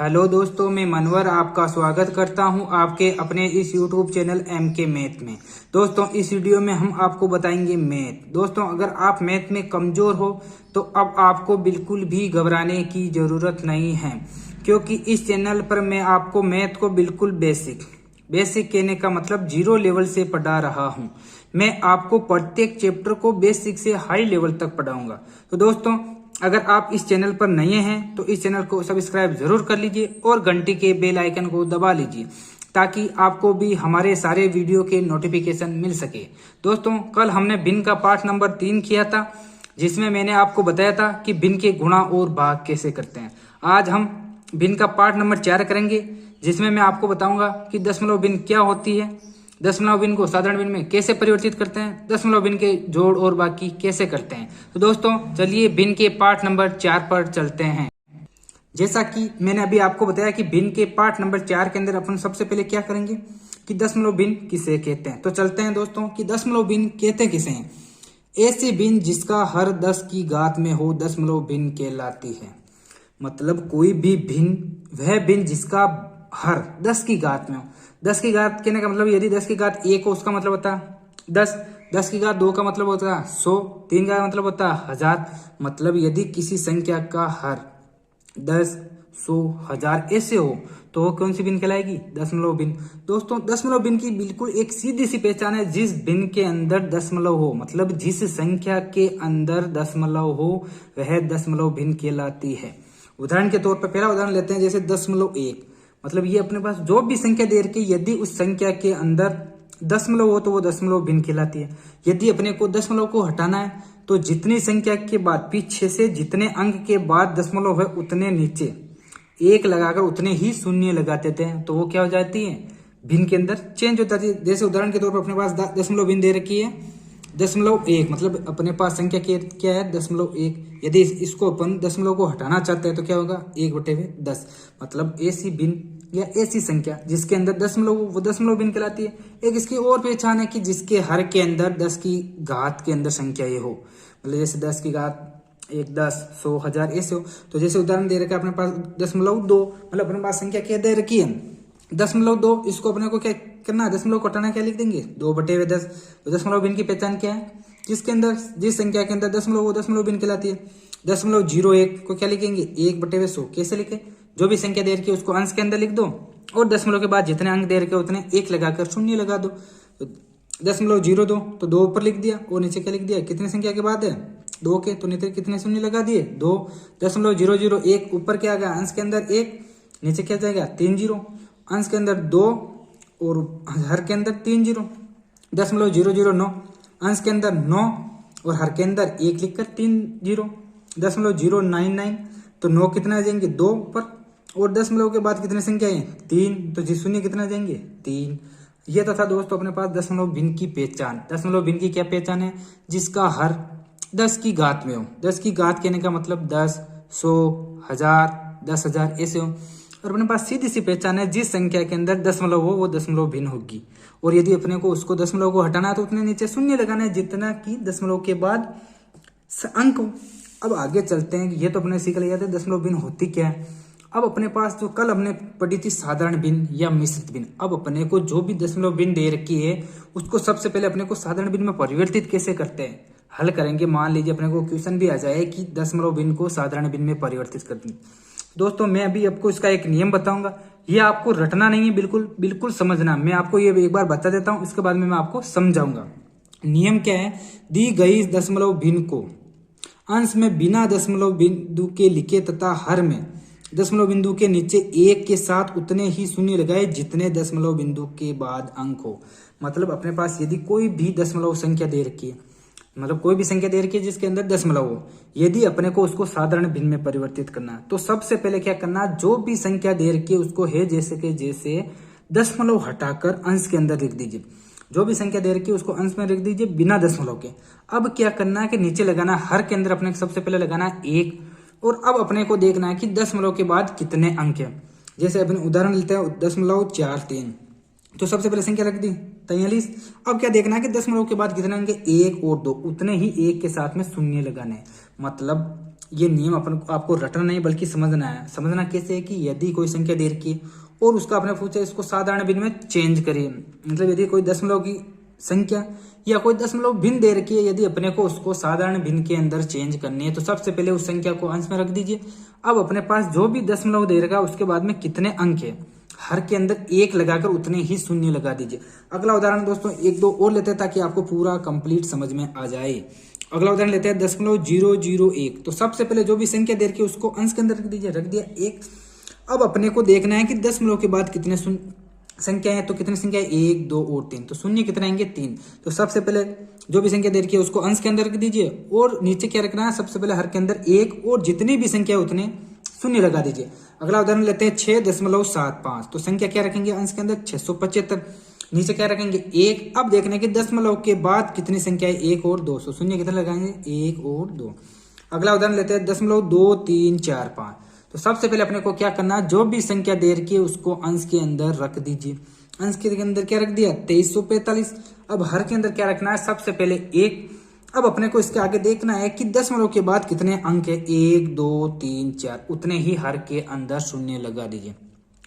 Hello दोस्तों, मैं मनवर आपका स्वागत करता हूं आपके अपने इस YouTube चैनल MK मैथ में। दोस्तों, इस वीडियो में हम आपको बताएंगे मैथ। दोस्तों, अगर आप मैथ में कमजोर हो तो अब आपको बिल्कुल भी घबराने की जरूरत नहीं है, क्योंकि इस चैनल पर मैं आपको मैथ को बिल्कुल बेसिक कहने का मतलब 0 लेवल से पढ़ा रहा हूं। मैं आपको प्रत्येक चैप्टर को बेसिक से हाई लेवल तक पढ़ाऊंगा। तो दोस्तों, अगर आप इस चैनल पर नए हैं तो इस चैनल को सब्सक्राइब जरूर कर लीजिए और घंटी के बेल आइकन को दबा लीजिए, ताकि आपको भी हमारे सारे वीडियो के नोटिफिकेशन मिल सके। दोस्तों, कल हमने भिन्न का पाठ नंबर 3 किया था, जिसमें मैंने आपको बताया था कि भिन्न के गुणा और भाग कैसे करते हैं। आज हम भिन्न का पाठ नंबर 4 करेंगे, जिसमें मैं आपको बताऊंगा कि दशमलव भिन्न क्या होती है, दशमलव भिन्न को साधारण भिन्न में कैसे परिवर्तित करते हैं, दशमलव भिन्न के जोड़ और बाकी कैसे करते हैं। तो दोस्तों, चलिए भिन्न के पाठ नंबर 4 पर चलते हैं। जैसा कि मैंने अभी आपको बताया कि भिन्न के पाठ नंबर 4 के अंदर अपन सबसे पहले क्या करेंगे कि दशमलव भिन्न किसे कहते हैं। तो चलते हैं दोस्तों कि दशमलव भिन्न कहते किसे हैं। ऐसे भिन्न जिसका हर 10 की घात में हो दशमलव भिन्न कहलाती है। मतलब कोई भी भिन्न वह भिन्न जिसका हर 10 की घात में हो। 10 की घात कहने का मतलब यदि 10 की घात 1 हो उसका मतलब होता है 10, 10 की घात 2 का मतलब होता है 100, 3 का मतलब होता है 1000। मतलब यदि किसी संख्या का हर 10, 100, 1000 ऐसे हो तो वो कौन सी भिन्न कहलाएगी? दशमलव भिन्न। दोस्तों, दशमलव भिन्न की बिल्कुल एक सीधी सी पहचान है, जिस भिन्न के अंदर दशमलव हो, मतलब जिस संख्या के अंदर दशमलव हो वह दशमलव भिन्न कहलाती है। उदाहरण के तौर पर पहला उदाहरण लेते हैं, जैसे 0.1। मतलब ये अपने पास जो भी संख्या दे रखी है, यदि उस संख्या के अंदर दशमलव हो तो वो दशमलव भिन्न कहलाती है। यदि अपने को दशमलव को हटाना है तो जितनी संख्या के बाद पीछे से जितने अंक के बाद दशमलव है उतने नीचे 1 लगाकर उतने ही शून्य लगा देते हैं, तो वो क्या हो जाती है? भिन्न के अंदर चेंज हो जाती है। जैसे उदाहरण के तौर पर अपने पास दशमलव भिन्न दे रखी है 0.1। मतलब अपने पास संख्या क्या है? 0.1। यदि इसको अपन दशमलव को हटाना चाहते हैं तो क्या होगा? 1/10। मतलब ऐसी भिन्न या ऐसी संख्या जिसके अंदर दशमलव हो वो दशमलव भिन्न कहलाती है। एक इसकी और पहचान है कि जिसके हर के अंदर 10 की घात के अंदर संख्या ये हो। मतलब जैसे 10 की घात 1, 10, 100, 1000 ऐसे हो। तो जैसे उदाहरण दे रखा है अपने पास 0.2। मतलब अपने पास संख्या क्या दे रखी है? 0.2। इसको अपने को क्या करना है? दशमलव को हटाना, क्या लिख देंगे? 2/10। तो दशमलव भिन्न की पहचान क्या है? जिसके अंदर जिस संख्या के अंदर दशमलव वो दशमलव भिन्न कहलाती है। 0.01 को क्या लिखेंगे? 1/100। कैसे लिखे? जो भी संख्या दे रखी है उसको अंश के अंदर लिख दो और दशमलव के बाद जितने अंक दे रखे उतने 1 लगाकर शून्य लगा दो। तो 0.02 तो 2 ऊपर लिख दिया और नीचे क्या लिख दिया? कितने संख्या के बाद है? 2 के, तो नीचे कितने शून्य लगा दिए? 2। 0.001 ऊपर क्या आ गया? अंश के अंदर 1, नीचे क्या जाएगा? 3 0। अंश के अंदर 2 और हर के अंदर 3 0। 0.009 अंश के अंदर 9 और हर के अंदर 1 लिखकर 3 0। 0.099 तो 9 कितना आ जाएंगे? 2 ऊपर और दशमलव के बाद कितने संख्या है? 3। तो जी शून्य कितना आ जाएंगे? 3। ये तो था दोस्तों अपने पास दशमलव भिन्न की पहचान। दशमलव भिन्न की क्या पहचान है? जिसका हर 10 की घात में हो। 10 की घात कहने का मतलब 10, 100, 1000, 10,000 ऐसे हो। और अपने पास सीधी सी पहचान है, जिस संख्या के अंदर दशमलव हो वो दशमलव भिन्न होगी। और यदि अपने को उसको दशमलव को हटाना है तो उतने नीचे शून्य लगाना है जितना कि दशमलव के बाद अंक हो। अब आगे चलते हैं। ये तो अपने सीख लिया था दशमलव भिन्न होती क्या है। अब अपने पास जो कल हमने पढ़ी थी साधारण भिन्न या मिश्रित भिन्न। अब अपने को जो भी दशमलव भिन्न दे रखी है उसको सबसे पहले अपने को साधारण भिन्न में परिवर्तित कैसे करते हैं हल करेंगे। मान लीजिए अपने को क्वेश्चन भी आ जाए कि दशमलव भिन्न को साधारण भिन्न में परिवर्तित कर दें। दोस्तों, मैं अभी आपको इसका एक नियम बताऊंगा। ये आपको रटना नहीं है, बिल्कुल समझना। मैं आपको ये एक बार बता देता हूँ, इसके बाद में मैं आपको समझाऊंगा। नियम क्या है? दी गई दशमलव भिन्न को अंश में बिना दशमलव बिंदु के लिखे तथा हर में दशमलव बिंदु के नीचे 1 के साथ उतने ही शून्य लगाए जितने दशमलव बिंदु के बाद अंक हो। मतलब अपने पास यदि कोई भी दशमलव संख्या दे रखी है, मतलब कोई भी संख्या दे रखी है जिसके अंदर दशमलव हो, यदि अपने को उसको साधारण भिन्न में परिवर्तित करना है तो सबसे पहले क्या करना? जो भी संख्या दे रखी है उसको है जैसे के जैसे दशमलव हटाकर अंश के अंदर लिख दीजिए। जो भी संख्या दे रखी है उसको अंश में लिख दीजिए बिना दशमलव के। अब क्या करना है कि नीचे लगाना हर के अंदर अपने सबसे पहले लगाना है 1 और अब अपने को देखना है कि दशमलव के बाद कितने अंक है। जैसे अपने उदाहरण लेते हैं 0.43 तो सबसे पहले संख्या रख दी 43। अब क्या देखना है कि दशमलव के बाद कितने अंक है? 1 और 2, उतने ही 1 के साथ में शून्य लगाने। मतलब ये नियम आपको रटना नहीं बल्कि समझना है। समझना कैसे है कि यदि कोई संख्या दे रखी है और उसका अपने पूछे इसको साधारण भिन्न में चेंज करिए, मतलब यदि कोई दशमलव की संख्या या कोई दशमलव भिन्न दे रखी है, यदि अपने को उसको साधारण भिन्न के अंदर चेंज करनी है तो सबसे पहले उस संख्या को अंश में रख दीजिए। अब अपने पास जो भी दशमलव दे रखा है उसके बाद में कितने अंक है, हर के अंदर एक लगाकर उतने ही शून्य लगा दीजिए। अगला उदाहरण दोस्तों एक दो और लेते हैं ताकि आपको पूरा कंप्लीट समझ में आ जाए। अगला उदाहरण लेते हैं 0.001। तो सबसे पहले जो भी संख्या दे रखी है उसको अंश के अंदर रख दीजिए, रख दिया 1। अब अपने को देखना है कि दशमलव के बाद कितने संख्या है, तो कितनी संख्या है 1 2 और 3, तो शून्य कितने आएंगे 3। तो सबसे पहले जो भी संख्या दे रखी है उसको अंश के अंदर रख दीजिए और नीचे क्या रखना है, सबसे पहले हर के अंदर 1 और जितनी भी संख्या है उतने शून्य लगा दीजिए। अगला उदाहरण लेते हैं 6.75। तो संख्या क्या रखेंगे अंश के अंदर 675, नीचे क्या रखेंगे 1। अब देखने के दशमलव के बाद कितनी संख्या है 1 और 2, तो शून्य कितने लगाएंगे 1 और 2। अगला उदाहरण लेते हैं 0.2345। तो सबसे पहले अपने को क्या करना है, जो भी संख्या दे रखी है उसको अंश के अंदर रख दीजिए। अंश के अंदर क्या रख दिया 2345। अब हर के अंदर क्या रखना है, सबसे पहले 1। अब अपने को इसके आगे देखना है कि दशमलव के बाद कितने अंक है 1 2 3 4, उतने ही हर के अंदर शून्य लगा दीजिए।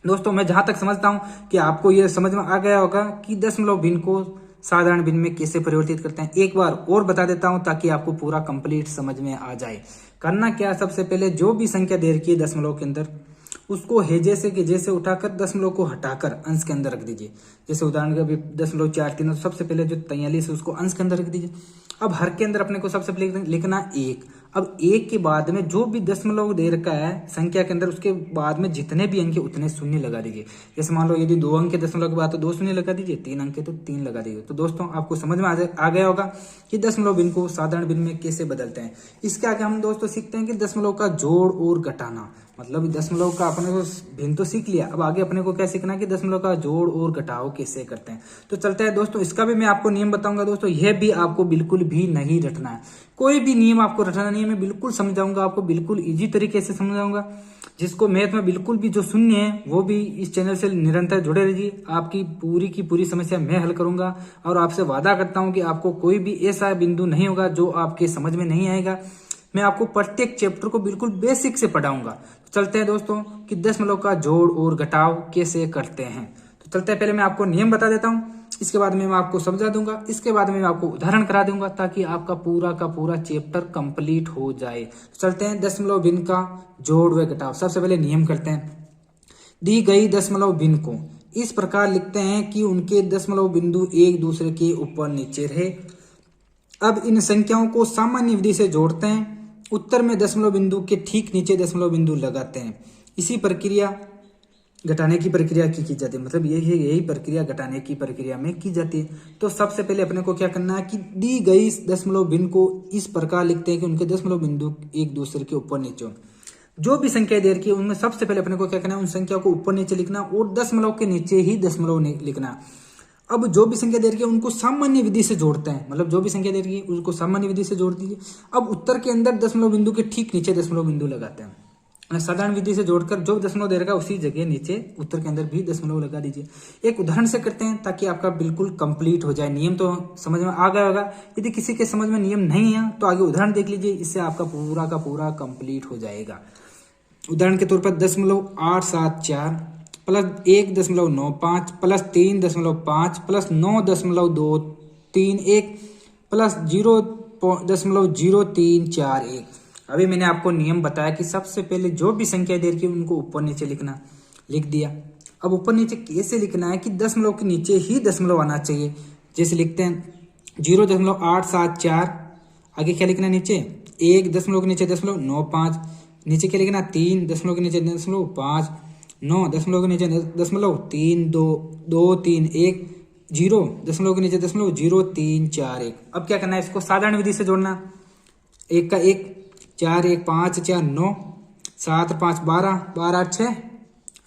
दोस्तों मैं जहां तक समझता हूं कि आपको यह समझ में आ गया होगा कि दशमलव भिन्न को साधारण भिन्न में कैसे परिवर्तित करते हैं। एक बार और बता देता हूं ताकि आपको पूरा कंप्लीट समझ में आ जाए। करना क्या, सबसे पहले जो भी संख्या दे रखी है दशमलव के अंदर उसको हेजे से कि जैसे उठाकर दशमलव को हटाकर अंश के अंदर रख दीजिए। जैसे उदाहरण के अभी 0.43 तो सबसे पहले जो 43 है उसको अंश के अंदर रख दीजिए। अब हर के अंदर अपने को सबसे पहले लिखना 1। अब 1 के बाद में जो भी दशमलव दे रखा है संख्या के अंदर उसके बाद में जितने भी अंक है उतने शून्य लगा दीजिए। जैसे मान लो यदि 2 अंक के दशमलव के बाद तो 2 शून्य लगा दीजिए, 3 अंक है तो 3 लगा दीजिए। तो दोस्तों आपको समझ में आ गया होगा कि दशमलव भिन्न को साधारण भिन्न में कैसे बदलते हैं। इसके आगे हम दोस्तों सीखते हैं कि दशमलव का जोड़ और घटाना, मतलब दशमलव का अपने को भिन्न तो सीख लिया, अब आगे अपने को क्या सीखना है कि दशमलव का जोड़ और घटाव कैसे करते हैं। तो चलते हैं दोस्तों, इसका भी मैं आपको नियम बताऊंगा। दोस्तों यह भी आपको बिल्कुल भी नहीं रटना है, कोई भी नियम आपको रटना नहीं है। मैं बिल्कुल समझाऊंगा आपको, बिल्कुल इजी तरीके से समझाऊंगा, जिसको मैथ में बिल्कुल भी जो शून्य है वो भी इस चैनल से निरंतर जुड़े रहिए। आपकी पूरी की पूरी समस्या मैं हल करूंगा और आपसे वादा करता हूं कि आपको कोई भी ऐसा बिंदु नहीं होगा जो आपके समझ में नहीं आएगा। मैं आपको प्रत्येक चैप्टर को बिल्कुल बेसिक से पढ़ाऊंगा। तो चलते हैं दोस्तों कि दशमलव का जोड़ और घटाव कैसे करते हैं। तो चलते हैं, पहले मैं आपको नियम बता देता हूं, इसके बाद में मैं आपको समझा दूंगा, इसके बाद में मैं आपको उदाहरण करा दूंगा ताकि आपका पूरा का पूरा चैप्टर कंप्लीट हो जाए। तो चलते हैं दशमलव भिन्न का जोड़ व घटाव। सबसे पहले नियम करते हैं। दी गई दशमलव भिन्न को इस प्रकार लिखते हैं कि उनके दशमलव बिंदु एक दूसरे के ऊपर नीचे रहे। अब इन संख्याओं को सामान्य विधि से जोड़ते हैं, उत्तर में दशमलव बिंदु के ठीक नीचे दशमलव बिंदु लगाते हैं। इसी प्रक्रिया घटाने की प्रक्रिया की जाती है, मतलब यही प्रक्रिया घटाने की प्रक्रिया में की जाती है। तो सबसे पहले अपने को क्या करना है कि दी गई दशमलव भिन्न को इस प्रकार लिखते हैं कि उनके दशमलव बिंदु एक दूसरे के ऊपर नीचे हो। जो भी संख्या दे रखी है उनमें सबसे पहले अपने को क्या करना है, उन संख्या को ऊपर नीचे लिखना और दशमलव के नीचे ही दशमलव लिखना। अब जो भी संख्या दे रखी है उनको सामान्य विधि से जोड़ते हैं, मतलब जो भी संख्या दे रखी है उसको सामान्य विधि से जोड़ दीजिए। अब उत्तर के अंदर दशमलव बिंदु के ठीक नीचे दशमलव बिंदु लगाते हैं। साधारण विधि से जोड़कर जो दशमलव दे रखा है उसी जगह नीचे उत्तर के अंदर भी दशमलव लगा दीजिए। एक उदाहरण से करते हैं ताकि आपका बिल्कुल कंप्लीट हो जाए। नियम तो समझ में आ गया होगा, यदि किसी के समझ में नियम नहीं है तो आगे उदाहरण देख लीजिए, इससे आपका पूरा का पूरा कंप्लीट हो जाएगा। उदाहरण के तौर पर 0.874 प्लस 1.95 प्लस 3.5 प्लस 9.231 प्लस 0.0341। अभी मैंने आपको नियम बताया कि सबसे पहले जो भी संख्या दे रखी है उनको ऊपर नीचे लिखना, लिख दिया। अब ऊपर नीचे कैसे लिखना है कि दशमलव के नीचे ही दशमलव आना चाहिए। जैसे लिखते हैं 0.874, आगे क्या लिखना है नीचे 1 दशमलव के नीचे दशमलव 95, नीचे क्या लिखना 3 दशमलव के नीचे दशमलव 5, 9 दशमलव के नीचे दशमलव 3 2 3 1 0 दशमलव के नीचे दशमलव 0.341। अब क्या करना है, इसको साधारण विधि से जोड़ना। 1 का 1, 4 1 5 4 9, 7 5 12 12 8 6,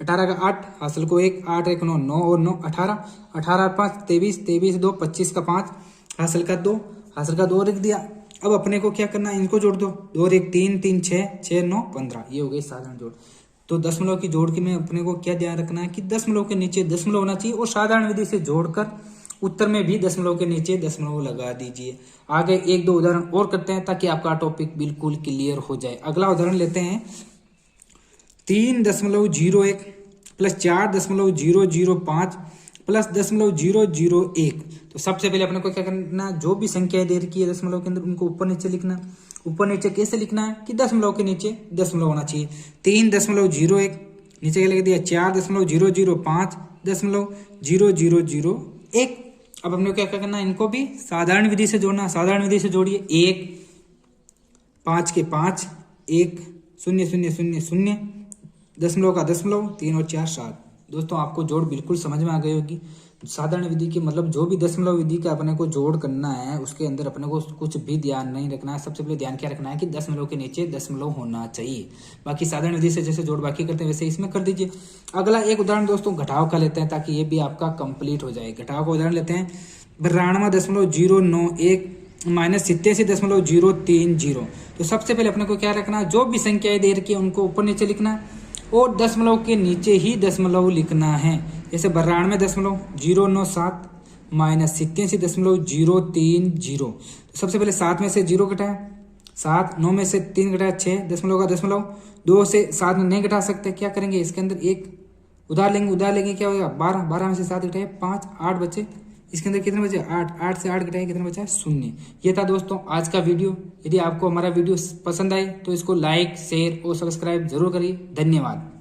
18 का 8 हासिल को 1, 8 1 9 9 और 9 18, 18 5 23 23 2 25 का 5 हासिल का 2, हासिल का 2 लिख दिया। अब अपने को क्या करना है, इनको जोड़ दो। 2 1 3 3 6 6 9 15, ये हो गई साधारण जोड़। तो दशमलव की जोड़ की में अपने को क्या ध्यान रखना है कि दशमलव के नीचे दशमलव होना चाहिए और साधारण विधि से जोड़कर उत्तर में भी दशमलव के नीचे दशमलव लगा दीजिए। आगे एक दो उदाहरण और करते हैं ताकि आपका टॉपिक बिल्कुल क्लियर हो जाए। अगला उदाहरण लेते हैं 3.01 प्लस 4.005 प्लस 0.001। तो सबसे पहले अपने को क्या करना, जो भी संख्याएं दे रखी है दशमलव के अंदर उनको ऊपर नीचे लिखना। ऊपर नीचे कैसे लिखना है कि दशमलव के नीचे दशमलव होना चाहिए। 3.01 नीचे क्या लिख दिया 4.005 0.0001। अब हमने क्या करना है, इनको भी साधारण विधि से जोड़ना। साधारण विधि से जोड़िए 1 5 के 5 1 0 0 0 0 दशमलव का दशमलव 3 और 4 7। दोस्तों आपको जोड़ बिल्कुल समझ में आ गई होगी। साधारण विधि की मतलब जो भी दशमलव विधि का अपने को जोड़ करना है उसके अंदर अपने को कुछ भी ध्यान नहीं रखना है। सबसे पहले ध्यान क्या रखना है कि दशमलव के नीचे दशमलव होना चाहिए। बाकी साधारण विधि से जैसे जोड़ बाकी करते हैं वैसे इसमें कर दीजिए। अगला एक उदाहरण दोस्तों घटाव का लेते हैं ताकि ये भी आपका कंप्लीट हो जाए। घटाव का उदाहरण लेते हैं 92.091 माइनस 87.030। तो सबसे पहले अपने को क्या रखना, जो भी संख्याएं दे रखी है उनको ऊपर नीचे लिखना और दशमलव के नीचे ही दशमलव लिखना है। जैसे 92.097 माइनस 87.030। तो सबसे पहले 7 में से 0 घटाया 7, 9 में से 3 घटाया 6, दशमलव का दशमलव 2 से 7 में नहीं घटा सकते, क्या करेंगे इसके अंदर एक उधार लेंगे क्या होगा 12, 12 में से 7 घटाए 5, 8 बचे। इसके अंदर कितने बचे 8, 8 से 8 घटाए कितना बचा 0। ये था दोस्तों आज का वीडियो। यदि आपको हमारा वीडियो पसंद आए तो इसको लाइक शेयर और सब्सक्राइब जरूर करिए। धन्यवाद।